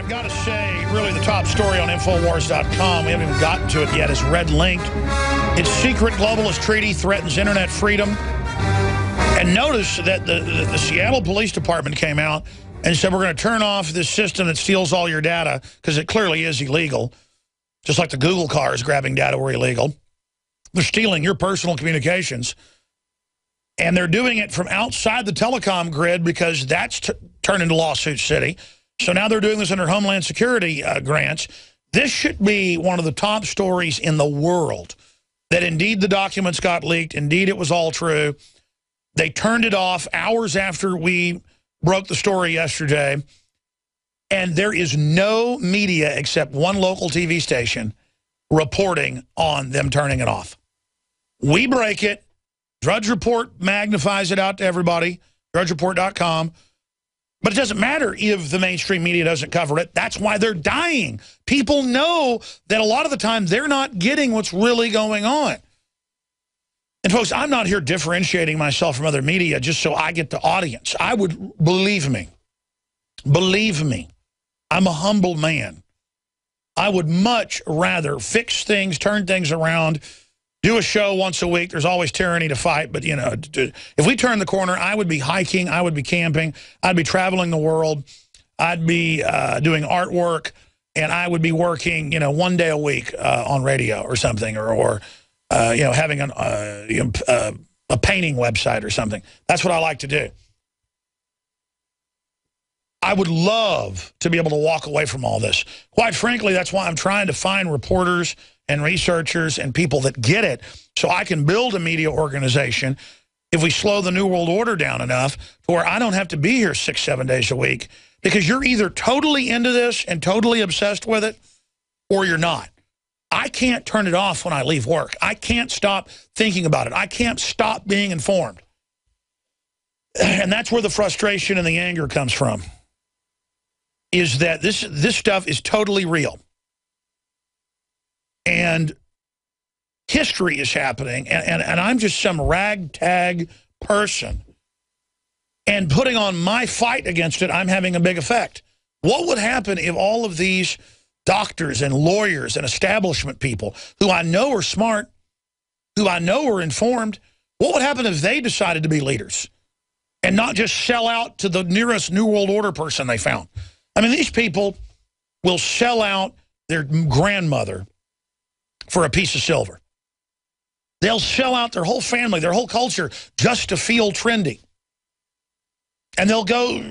got to say, really the top story on Infowars.com, we haven't even gotten to it yet, is red linked. Its secret globalist treaty threatens internet freedom. And notice that the Seattle Police Department came out and said, we're going to turn off this system that steals all your data, because it clearly is illegal. Just like the Google cars grabbing data were illegal. They're stealing your personal communications. And they're doing it from outside the telecom grid, because that's turned into lawsuit city. So now they're doing this under Homeland Security grants. This should be one of the top stories in the world, that indeed the documents got leaked. Indeed, it was all true. They turned it off hours after we broke the story yesterday. And there is no media except one local TV station reporting on them turning it off. We break it. Drudge Report magnifies it out to everybody, drudgereport.com. But it doesn't matter if the mainstream media doesn't cover it. That's why they're dying. People know that a lot of the time they're not getting what's really going on. And folks, I'm not here differentiating myself from other media just so I get the audience. I would, believe me, I'm a humble man. I would much rather fix things, turn things around, do a show once a week. There's always tyranny to fight, but, you know, if we turn the corner, I would be hiking, I would be camping, I'd be traveling the world, I'd be doing artwork, and I would be working, you know, one day a week on radio or something, or you know, having a painting website or something. That's what I like to do. I would love to be able to walk away from all this. Quite frankly, that's why I'm trying to find reporters and researchers and people that get it, so I can build a media organization if we slow the New World Order down enough to where I don't have to be here 6-7 days a week, because you're either totally into this and totally obsessed with it, or you're not. I can't turn it off when I leave work. I can't stop thinking about it. I can't stop being informed. And that's where the frustration and the anger comes from, is that this stuff is totally real. And history is happening, and I'm just some ragtag person. And putting on my fight against it, I'm having a big effect. What would happen if all of these doctors and lawyers and establishment people, who I know are smart, who I know are informed, what would happen if they decided to be leaders and not just sell out to the nearest New World Order person they found? I mean, these people will sell out their grandmother for a piece of silver. They'll sell out their whole family, their whole culture, just to feel trendy. And they'll go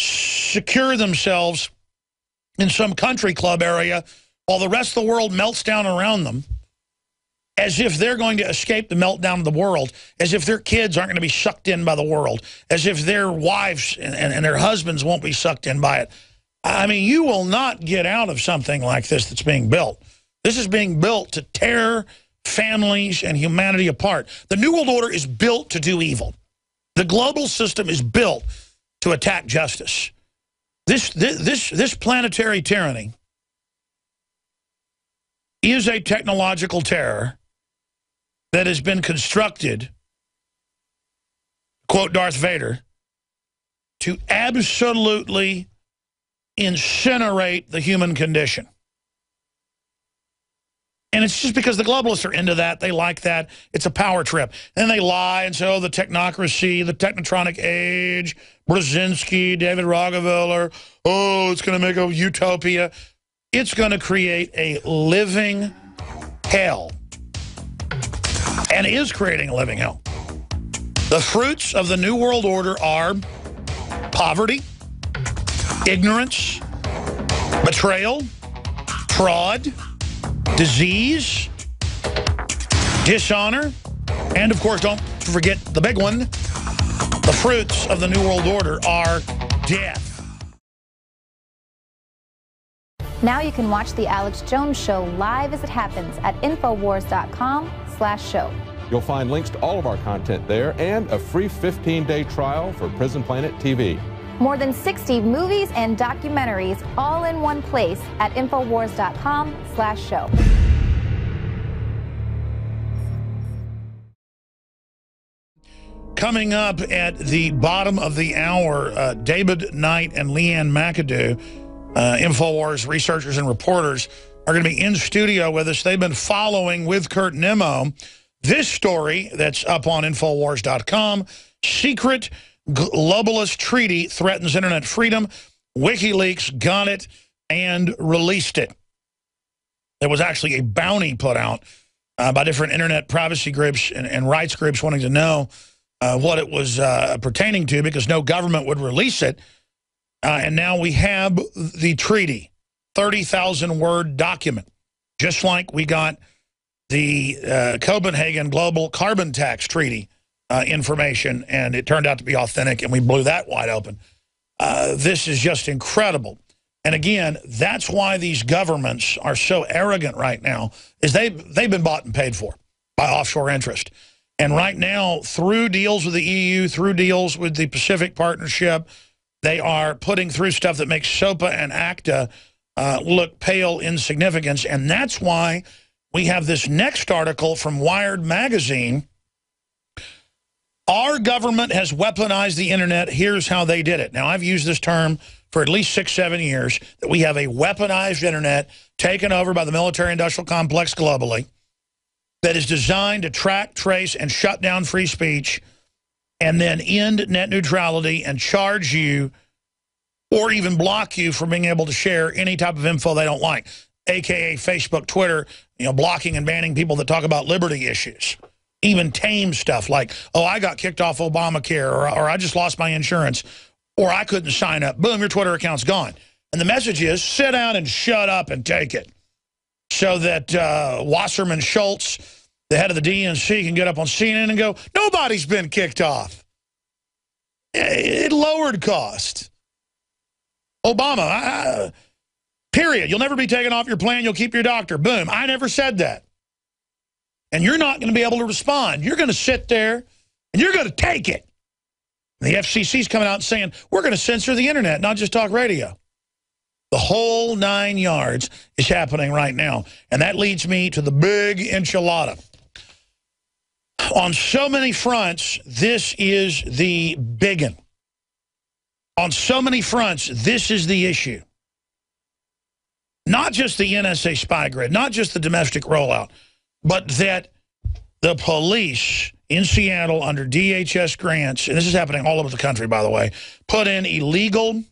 secure themselves in some country club area while the rest of the world melts down around them, as if they're going to escape the meltdown of the world, as if their kids aren't going to be sucked in by the world, as if their wives and their husbands won't be sucked in by it. I mean, you will not get out of something like this that's being built. This is being built to tear families and humanity apart. The New World Order is built to do evil. The global system is built to attack justice. This planetary tyranny is a technological terror that has been constructed, quote Darth Vader, to absolutely incinerate the human condition. And it's just because the globalists are into that. They like that. It's a power trip. And they lie and say, oh, the technocracy, the technotronic age, Brzezinski, David Rockefeller, oh, it's going to make a utopia. It's going to create a living hell. And is creating a living hell. The fruits of the New World Order are poverty, ignorance, betrayal, fraud, disease, dishonor, and of course, don't forget the big one, the fruits of the New World Order are death. Now you can watch The Alex Jones Show live as it happens at Infowars.com/show. You'll find links to all of our content there and a free 15-day trial for Prison Planet TV. More than 60 movies and documentaries all in one place at Infowars.com/show. Coming up at the bottom of the hour, David Knight and Leanne McAdoo Infowars researchers and reporters are going to be in studio with us. They've been following with Kurt Nimmo this story that's up on Infowars.com. Secret globalist treaty threatens internet freedom. WikiLeaks got it and released it. There was actually a bounty put out by different internet privacy groups and rights groups wanting to know what it was pertaining to, because no government would release it. And now we have the treaty, 30,000-word document, just like we got the Copenhagen Global Carbon Tax Treaty information, and it turned out to be authentic, and we blew that wide open. This is just incredible. And again, that's why these governments are so arrogant right now, is they've been bought and paid for by offshore interest. And right now, through deals with the EU, through deals with the Pacific Partnership, they are putting through stuff that makes SOPA and ACTA look pale insignificance. And that's why we have this next article from Wired magazine. Our government has weaponized the internet. Here's how they did it. Now, I've used this term for at least 6-7 years, that we have a weaponized internet taken over by the military-industrial complex globally that is designed to track, trace, and shut down free speech and then end net neutrality and charge you or even block you from being able to share any type of info they don't like, a.k.a. Facebook, Twitter, blocking and banning people that talk about liberty issues. Even tame stuff like, oh, I got kicked off Obamacare, or I just lost my insurance, or I couldn't sign up. Boom, your Twitter account's gone. And the message is, sit down and shut up and take it. So that Wasserman Schultz, the head of the DNC, can get up on CNN and go, nobody's been kicked off. It lowered cost. Obama, period. You'll never be taken off your plan. You'll keep your doctor. Boom. I never said that. And you're not going to be able to respond. You're going to sit there and you're going to take it. And the FCC's coming out and saying, we're going to censor the internet, not just talk radio. The whole 9 yards is happening right now. And that leads me to the big enchilada. On so many fronts, this is the biggin. On so many fronts, this is the issue. Not just the NSA spy grid, not just the domestic rollout, but that the police in Seattle under DHS grants, and this is happening all over the country, by the way, put in illegal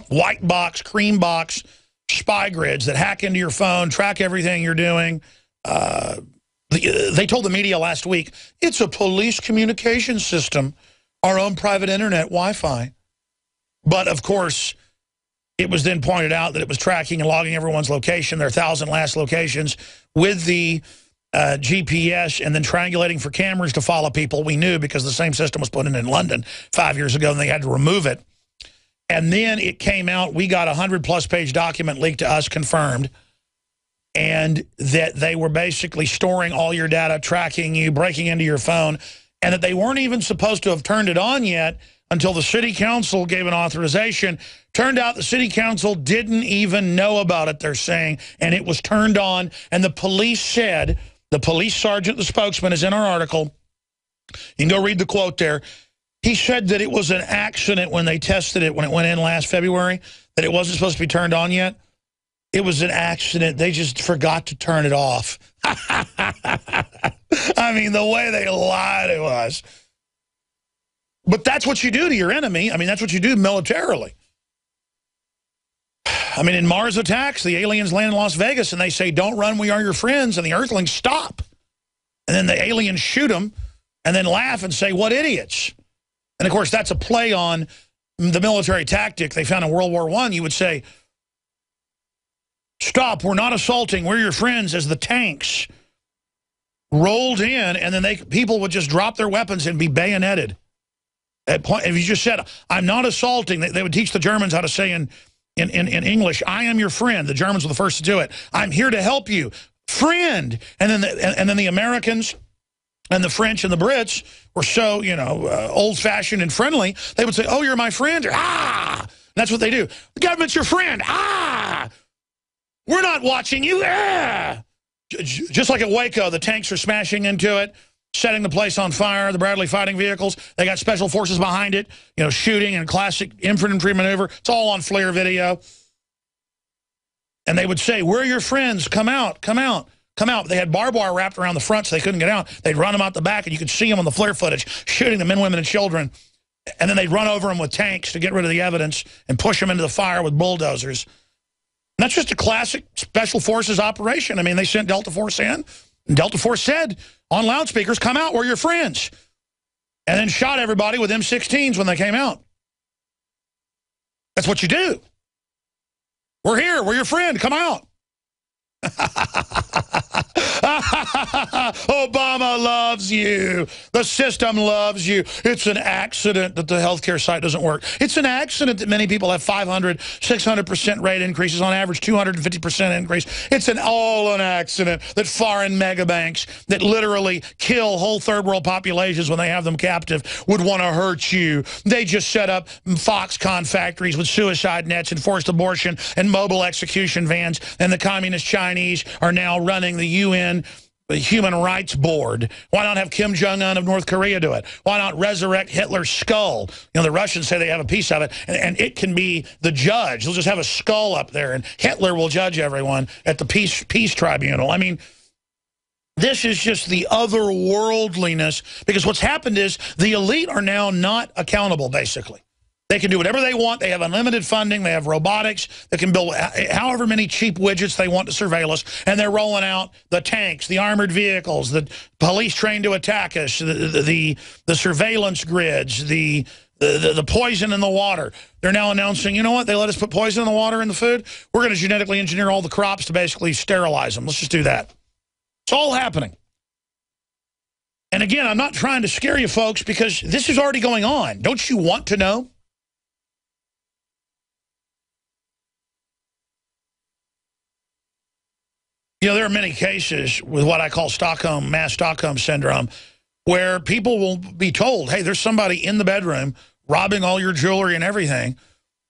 white box, cream box spy grids that hack into your phone, track everything you're doing. They told the media last week, it's a police communication system, our own private internet Wi-Fi. But, of course, it was then pointed out that it was tracking and logging everyone's location, their 1,000 last locations, with the GPS, and then triangulating for cameras to follow people. We knew because the same system was put in London 5 years ago, and they had to remove it. And then it came out, we got a 100-plus page document leaked to us, confirmed, and that they were basically storing all your data, tracking you, breaking into your phone, and that they weren't even supposed to have turned it on yet until the city council gave an authorization. Turned out the city council didn't even know about it, they're saying, and it was turned on. And the police said, the police sergeant, the spokesman, is in our article. You can go read the quote there. He said that it was an accident when they tested it, when it went in last February, that it wasn't supposed to be turned on yet. It was an accident. They just forgot to turn it off. I mean, the way they lied to us. But that's what you do to your enemy. I mean, that's what you do militarily. I mean, in Mars Attacks, the aliens land in Las Vegas, and they say, don't run, we are your friends, and the Earthlings stop. And then the aliens shoot them, and then laugh and say, what idiots. And, of course, that's a play on the military tactic they found in World War I. You would say, stop, we're not assaulting, we're your friends, as the tanks rolled in, and then people would just drop their weapons and be bayoneted. If you just said, I'm not assaulting, they would teach the Germans how to say in English, I am your friend. The Germans were the first to do it. I'm here to help you, friend. And then the Americans and the French and the Brits were so, old-fashioned and friendly, they would say, oh, you're my friend? Ah! And that's what they do. The government's your friend. Ah! We're not watching you. Ah! Just like at Waco, the tanks are smashing into it, setting the place on fire, the Bradley fighting vehicles. They got special forces behind it, shooting and classic infantry maneuver. It's all on FLIR video. And they would say, "We're your friends. Come out, come out, come out." They had barbed wire wrapped around the front so they couldn't get out. They'd run them out the back, and you could see them on the FLIR footage, shooting the men, women, and children. And then they'd run over them with tanks to get rid of the evidence and push them into the fire with bulldozers. And that's just a classic Special Forces operation. I mean, they sent Delta Force in, and Delta Force said on loudspeakers, "Come out, we're your friends." And then shot everybody with M16s when they came out. That's what you do. "We're here. We're your friend. Come out." Obama loves you. The system loves you. It's an accident that the healthcare site doesn't work. It's an accident that many people have 500, 600% rate increases, on average 250% increase. It's all an accident that foreign megabanks that literally kill whole third world populations when they have them captive would want to hurt you. They just set up Foxconn factories with suicide nets and forced abortion and mobile execution vans, and the communist Chinese are now running the UN Human Rights Board. Why not have Kim Jong-un of North Korea do it? Why not resurrect Hitler's skull? You know, the Russians say they have a piece of it, and it can be the judge. They'll just have a skull up there, and Hitler will judge everyone at the peace tribunal. I mean, this is just the otherworldliness, because what's happened is the elite are now not accountable, basically. They can do whatever they want. They have unlimited funding. They have robotics that can build however many cheap widgets they want to surveil us. And they're rolling out the tanks, the armored vehicles, the police trained to attack us, the surveillance grids, the poison in the water. They're now announcing, you know what? They let us put poison in the water and the food. We're going to genetically engineer all the crops to basically sterilize them. Let's just do that. It's all happening. And again, I'm not trying to scare you folks, because this is already going on. Don't you want to know? You know, there are many cases with what I call mass Stockholm syndrome, where people will be told, "Hey, there's somebody in the bedroom robbing all your jewelry and everything."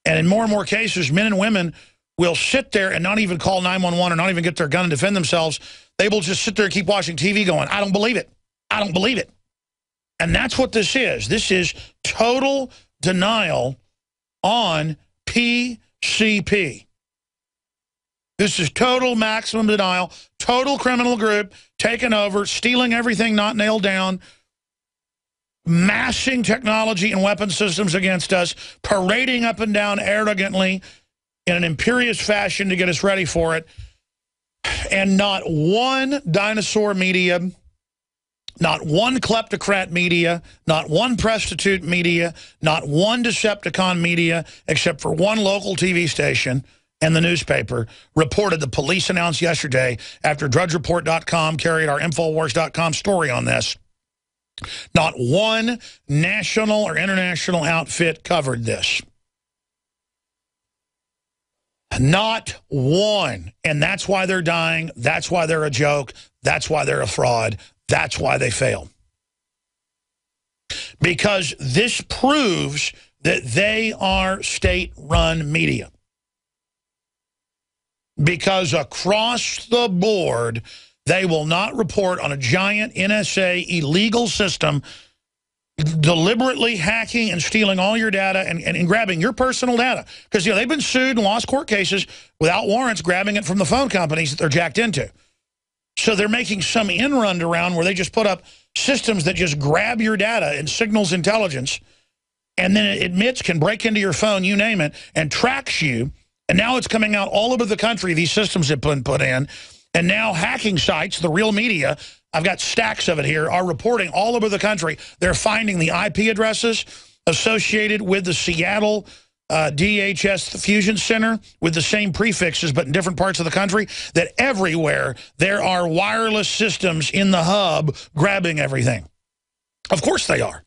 And in more and more cases, men and women will sit there and not even call 911 or not even get their gun and defend themselves. They will just sit there and keep watching TV going, "I don't believe it. I don't believe it." And that's what this is. This is total denial on PCP. This is total maximum denial, total criminal group taking over, stealing everything not nailed down, massing technology and weapon systems against us, parading up and down arrogantly in an imperious fashion to get us ready for it. And not one dinosaur media, not one kleptocrat media, not one prostitute media, not one Decepticon media, except for one local TV station and the newspaper, reported. The police announced yesterday, after DrudgeReport.com carried our Infowars.com story on this, not one national or international outfit covered this. Not one. And that's why they're dying. That's why they're a joke. That's why they're a fraud. That's why they fail. Because this proves that they are state-run media. Because across the board, they will not report on a giant NSA illegal system deliberately hacking and stealing all your data and grabbing your personal data. Because, you know, they've been sued and lost court cases without warrants, grabbing it from the phone companies that they're jacked into. So they're making some in-run around where they just put up systems that just grab your data and signals intelligence, and then it admits, can break into your phone, you name it, and tracks you. And now it's coming out all over the country, these systems have been put in. And now hacking sites, the real media, I've got stacks of it here, are reporting all over the country. They're finding the IP addresses associated with the Seattle DHS Fusion Center with the same prefixes but in different parts of the country, that everywhere there are wireless systems in the hub grabbing everything. Of course they are.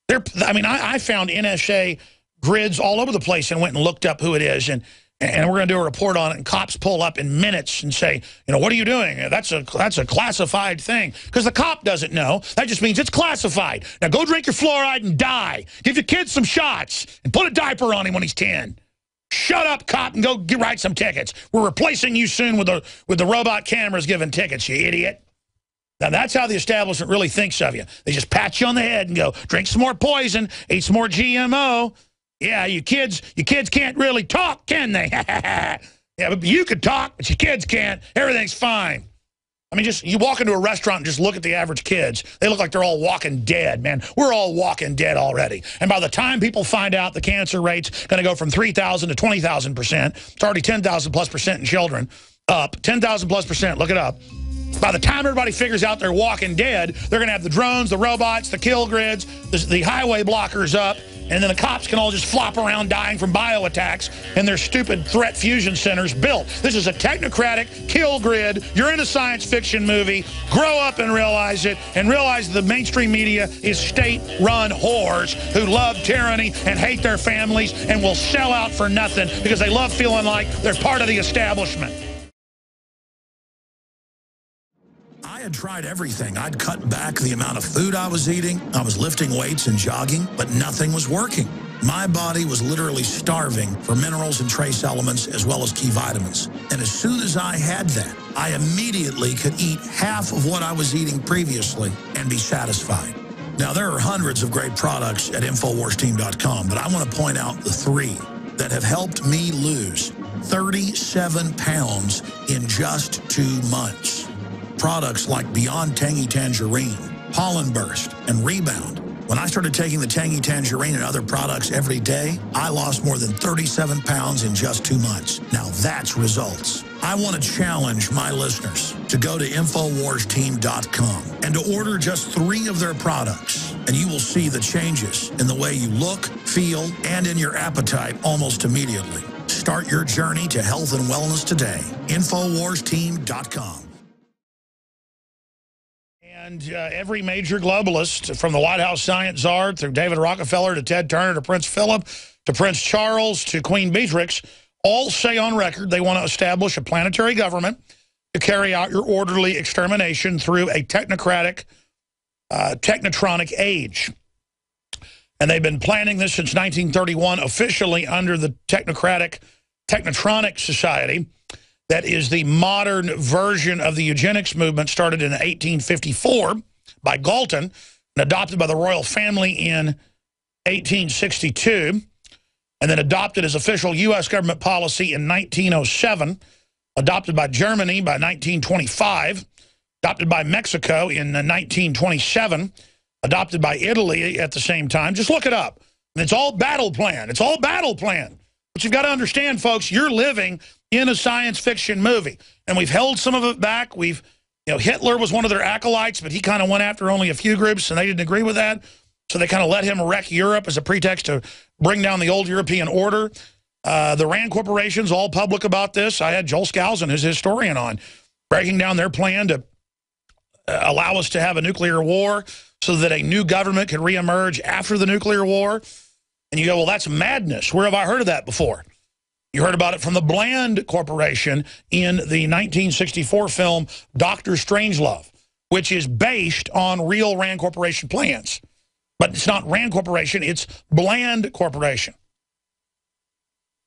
I found NSA grids all over the place and went and looked up who it is, and we're going to do a report on it, and cops pull up in minutes and say, you know, what are you doing? That's a classified thing. Because the cop doesn't know. That just means it's classified. Now go drink your fluoride and die. Give your kid some shots and put a diaper on him when he's 10. Shut up, cop, and go write some tickets. We're replacing you soon with the robot cameras giving tickets, you idiot. Now, that's how the establishment really thinks of you. They just pat you on the head and go, drink some more poison, eat some more GMO. Yeah, you kids can't really talk, can they? Yeah, but you could talk, but your kids can't. Everything's fine. I mean, just you walk into a restaurant and just look at the average kids. They look like they're all walking dead, man. We're all walking dead already. And by the time people find out the cancer rate's going to go from 3,000 to 20,000%, it's already 10,000+% in children, up 10,000+%. Look it up. By the time everybody figures out they're walking dead, they're going to have the drones, the robots, the kill grids, the highway blockers up, and then the cops can all just flop around dying from bio attacks and their stupid threat fusion centers built. This is a technocratic kill grid. You're in a science fiction movie. Grow up and realize it, and realize the mainstream media is state-run whores who love tyranny and hate their families and will sell out for nothing because they love feeling like they're part of the establishment. I had tried everything. I'd cut back the amount of food I was eating. I was lifting weights and jogging, but nothing was working. My body was literally starving for minerals and trace elements as well as key vitamins. And as soon as I had that, I immediately could eat half of what I was eating previously and be satisfied. Now, there are hundreds of great products at InfoWarsTeam.com, but I want to point out the 3 that have helped me lose 37 pounds in just 2 months. Products like Beyond Tangy Tangerine, Pollen Burst, and Rebound. When I started taking the Tangy Tangerine and other products every day, I lost more than 37 pounds in just 2 months. Now that's results. I want to challenge my listeners to go to InfoWarsTeam.com and to order just 3 of their products, and you will see the changes in the way you look, feel, and in your appetite almost immediately. Start your journey to health and wellness today. InfoWarsTeam.com. And every major globalist, from the White House science czar through David Rockefeller to Ted Turner to Prince Philip to Prince Charles to Queen Beatrix, all say on record they want to establish a planetary government to carry out your orderly extermination through a technocratic, technotronic age. And they've been planning this since 1931, officially under the Technotronic Society. That is the modern version of the eugenics movement started in 1854 by Galton and adopted by the royal family in 1862, and then adopted as official U.S. government policy in 1907, adopted by Germany by 1925, adopted by Mexico in 1927, adopted by Italy at the same time. Just look it up. And it's all battle plan. It's all battle plan. But you've got to understand, folks, you're living in a science fiction movie. And we've held some of it back. Hitler was one of their acolytes, but he kind of went after only a few groups, and they didn't agree with that. So they kind of let him wreck Europe as a pretext to bring down the old European order. The Rand Corporation's all public about this. I had Joel Skousen, who's a historian, on, breaking down their plan to allow us to have a nuclear war so that a new government could reemerge after the nuclear war. And you go, well, that's madness. Where have I heard of that before? You heard about it from the Bland Corporation in the 1964 film Dr. Strangelove, which is based on real Rand Corporation plans. But it's not Rand Corporation, it's Bland Corporation.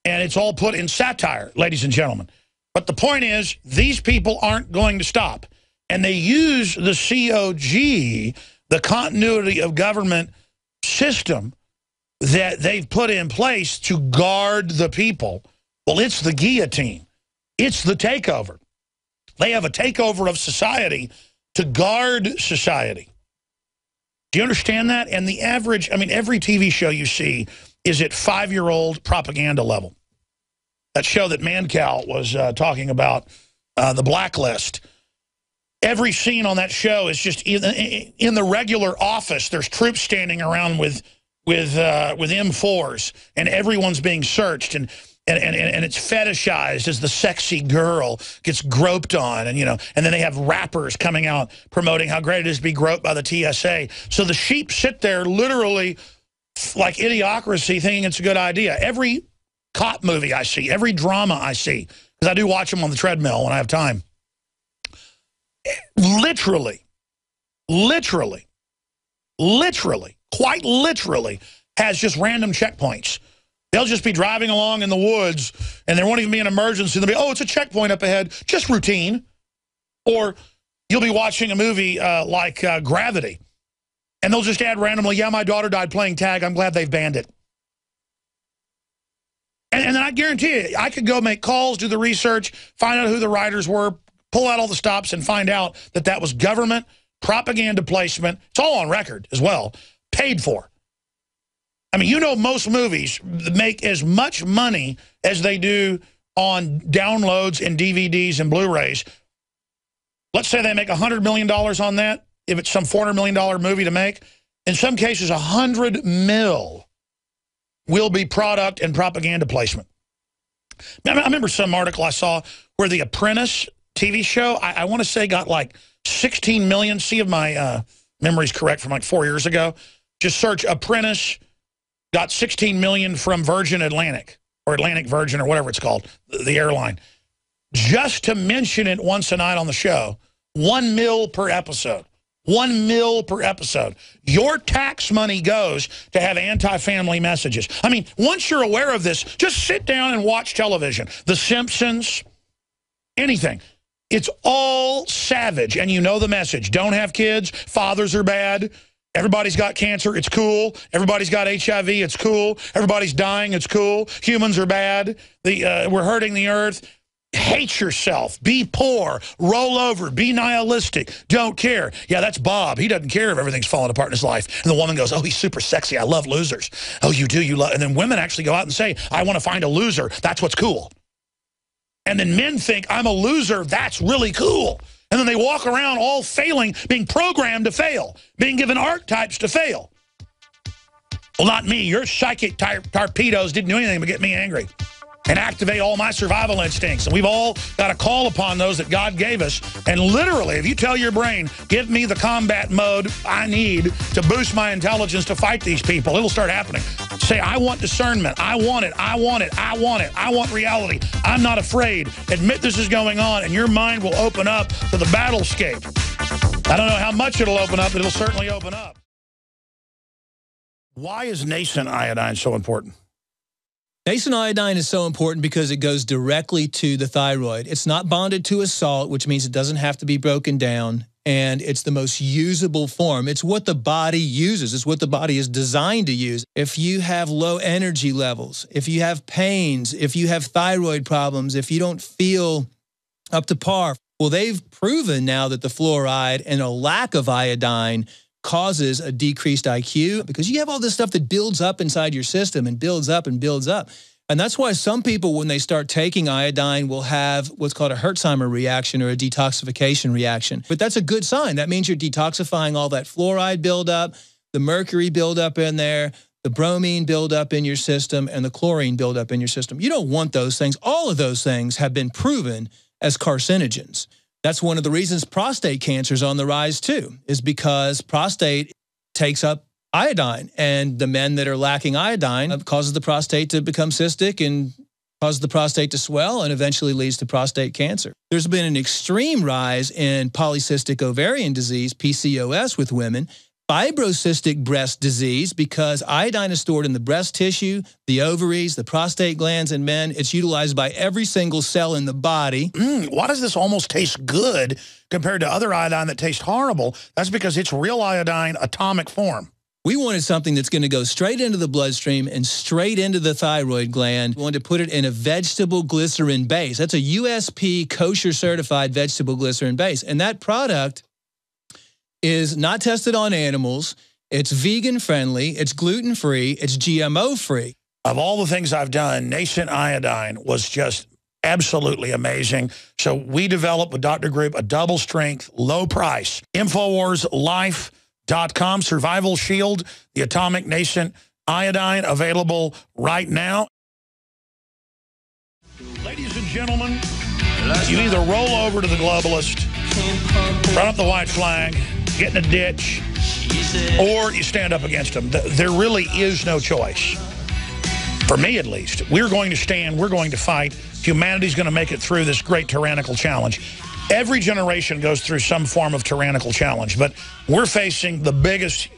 And it's all put in satire, ladies and gentlemen. But the point is, these people aren't going to stop. And they use the COG, the continuity of government system that they've put in place to guard the people. Well, it's the guillotine. It's the takeover. They have a takeover of society to guard society. Do you understand that? And the average, I mean, every TV show you see is at 5-year-old propaganda level. That show that Mancow was talking about, The Blacklist. Every scene on that show is just in the regular office. There's troops standing around with M4s, and everyone's being searched, and it's fetishized as the sexy girl gets groped on, and then they have rappers coming out promoting how great it is to be groped by the TSA. So the sheep sit there literally like Idiocracy, thinking it's a good idea. Every cop movie I see, every drama I see, because I do watch them on the treadmill when I have time, literally, quite literally, has just random checkpoints. They'll just be driving along in the woods, and there won't even be an emergency. They'll be, oh, it's a checkpoint up ahead, just routine. Or you'll be watching a movie like Gravity, and they'll just add randomly, yeah, my daughter died playing tag. I'm glad they've banned it. And then I guarantee you, I could go make calls, do the research, find out who the writers were, pull out all the stops, and find out that that was government propaganda placement. It's all on record as well, paid for. I mean, you know, most movies make as much money as they do on downloads and DVDs and Blu-rays. Let's say they make $100 million on that, if it's some $400 million movie to make. In some cases, $100 million will be product and propaganda placement. I remember some article I saw where The Apprentice TV show, I want to say got like 16 million. See if my memory's correct from like 4 years ago. Just search Apprentice, got 16 million from Virgin Atlantic or Atlantic Virgin or whatever it's called, the airline. Just to mention it once a night on the show, $1 million per episode. $1 million per episode. Your tax money goes to have anti-family messages. I mean, once you're aware of this, just sit down and watch television. The Simpsons, anything. It's all savage, and you know the message. Don't have kids. Fathers are bad. Everybody's got cancer. It's cool. Everybody's got HIV. It's cool. Everybody's dying. It's cool. Humans are bad. We're hurting the earth. Hate yourself. Be poor. Roll over. Be nihilistic. Don't care. Yeah, that's Bob. He doesn't care if everything's falling apart in his life. And the woman goes, oh, he's super sexy. I love losers. Oh, you do? You love... And then women actually go out and say, I want to find a loser. That's what's cool. And then men think, I'm a loser. That's really cool. And then they walk around all failing, being programmed to fail, being given archetypes to fail. Well, not me. Your psychic torpedoes didn't do anything but get me angry and activate all my survival instincts. And we've all got to call upon those that God gave us. And literally, if you tell your brain, give me the combat mode I need to boost my intelligence to fight these people, it'll start happening. Say, I want discernment. I want it. I want it. I want it. I want reality. I'm not afraid. Admit this is going on, and your mind will open up to the battlescape. I don't know how much it'll open up, but it'll certainly open up. Why is nascent iodine so important? Nascent iodine is so important because it goes directly to the thyroid. It's not bonded to a salt, which means it doesn't have to be broken down, and it's the most usable form. It's what the body uses. It's what the body is designed to use. If you have low energy levels, if you have pains, if you have thyroid problems, if you don't feel up to par, well, they've proven now that the fluoride and a lack of iodine causes a decreased IQ because you have all this stuff that builds up inside your system and builds up and builds up. And that's why some people, when they start taking iodine, will have what's called a Herxheimer reaction or a detoxification reaction. But that's a good sign. That means you're detoxifying all that fluoride buildup, the mercury buildup in there, the bromine buildup in your system, and the chlorine buildup in your system. You don't want those things. All of those things have been proven as carcinogens. That's one of the reasons prostate cancer is on the rise too, is because prostate takes up iodine, and the men that are lacking iodine causes the prostate to become cystic and causes the prostate to swell and eventually leads to prostate cancer. There's been an extreme rise in polycystic ovarian disease, PCOS, with women, fibrocystic breast disease, because iodine is stored in the breast tissue, the ovaries, the prostate glands in men. It's utilized by every single cell in the body. Why does this almost taste good compared to other iodine that tastes horrible? That's because it's real iodine atomic form. We wanted something that's going to go straight into the bloodstream and straight into the thyroid gland. We wanted to put it in a vegetable glycerin base. That's a USP kosher certified vegetable glycerin base. And that product is not tested on animals. It's vegan friendly. It's gluten free. It's GMO free. Of all the things I've done, nascent iodine was just absolutely amazing. So we developed with Dr. Group a double strength, low price, InfoWarsLife.com Survival Shield, the atomic nascent iodine, available right now. Ladies and gentlemen, you either roll over to the globalist, run up the white flag, get in a ditch, or you stand up against them. There really is no choice. For me, at least. We're going to stand. We're going to fight. Humanity's going to make it through this great tyrannical challenge. Every generation goes through some form of tyrannical challenge, but we're facing the biggest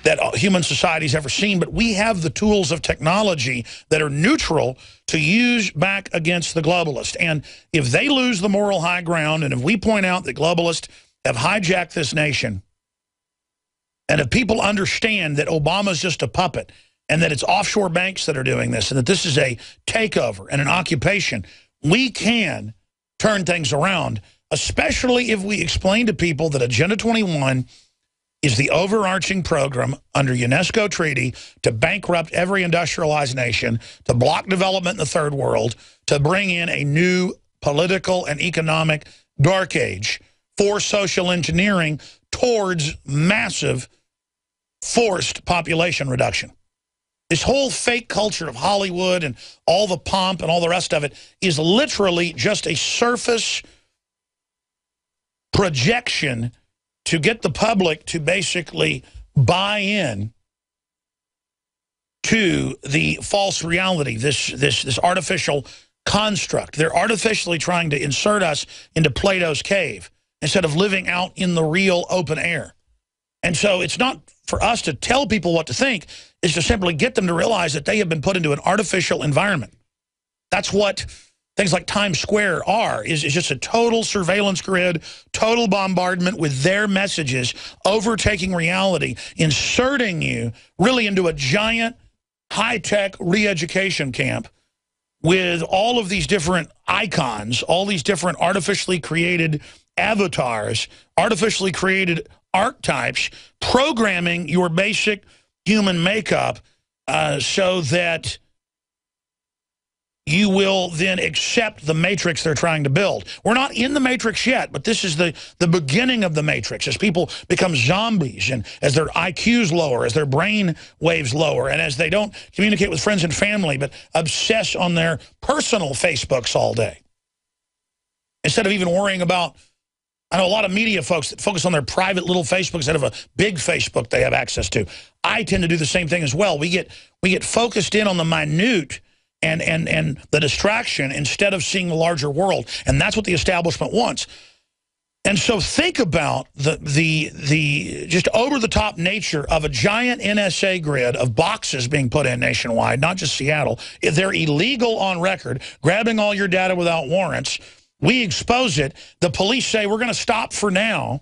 that human society's ever seen. But we have the tools of technology that are neutral to use back against the globalists. And if they lose the moral high ground, and if we point out that globalists have hijacked this nation, and if people understand that Obama's just a puppet, and that it's offshore banks that are doing this, and that this is a takeover and an occupation, we can turn things around, especially if we explain to people that Agenda 21 is the overarching program under UNESCO treaty to bankrupt every industrialized nation, to block development in the third world, to bring in a new political and economic dark age for social engineering towards massive forced population reduction. This whole fake culture of Hollywood and all the pomp and all the rest of it is literally just a surface projection to get the public to basically buy in to the false reality, this artificial construct. They're artificially trying to insert us into Plato's cave instead of living out in the real open air. And so it's not for us to tell people what to think, it's to simply get them to realize that they have been put into an artificial environment. That's what things like Times Square are, is just a total surveillance grid, total bombardment with their messages, overtaking reality, inserting you really into a giant high-tech re-education camp with all of these different icons, all these different artificially created avatars, artificially created archetypes, programming your basic human makeup so that you will then accept the matrix they're trying to build. We're not in the matrix yet, but this is the beginning of the matrix as people become zombies and as their IQs lower, as their brain waves lower, and as they don't communicate with friends and family but obsess on their personal Facebooks all day. Instead of even worrying about, I know a lot of media folks that focus on their private little Facebook instead of a big Facebook they have access to. I tend to do the same thing as well. We get focused in on the minute and the distraction instead of seeing the larger world. And that's what the establishment wants. And so think about the just over-the-top nature of a giant NSA grid of boxes being put in nationwide, not just Seattle. If they're illegal on record, grabbing all your data without warrants, we expose it. The police say, we're going to stop for now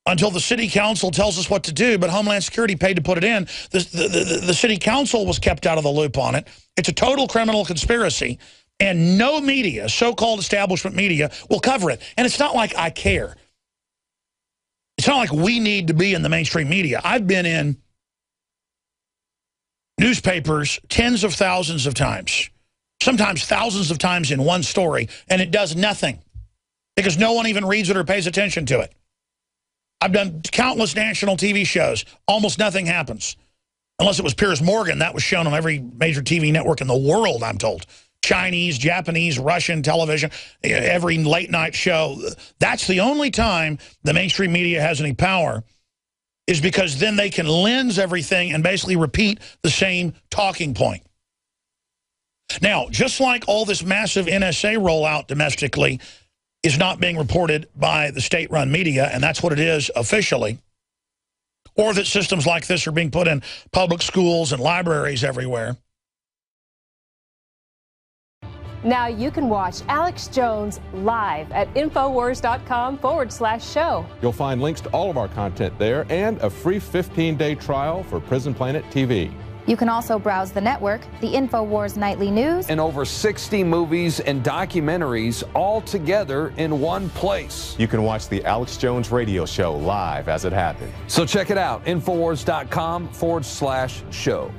until the city council tells us what to do, but Homeland Security paid to put it in. The city council was kept out of the loop on it. It's a total criminal conspiracy, and no media, so-called establishment media, will cover it. And it's not like I care. It's not like we need to be in the mainstream media. I've been in newspapers tens of thousands of times, sometimes thousands of times in one story, and it does nothing because no one even reads it or pays attention to it. I've done countless national TV shows. Almost nothing happens. Unless it was Piers Morgan. That was shown on every major TV network in the world, I'm told. Chinese, Japanese, Russian television, every late night show. That's the only time the mainstream media has any power, is because then they can lens everything and basically repeat the same talking point. Now, just like all this massive NSA rollout domestically is not being reported by the state-run media, and that's what it is officially, or that systems like this are being put in public schools and libraries everywhere. Now you can watch Alex Jones live at Infowars.com/show. You'll find links to all of our content there and a free 15-day trial for Prison Planet TV. You can also browse the network, the Infowars Nightly News, and over 60 movies and documentaries all together in one place. You can watch the Alex Jones radio show live as it happened. So check it out, Infowars.com/show.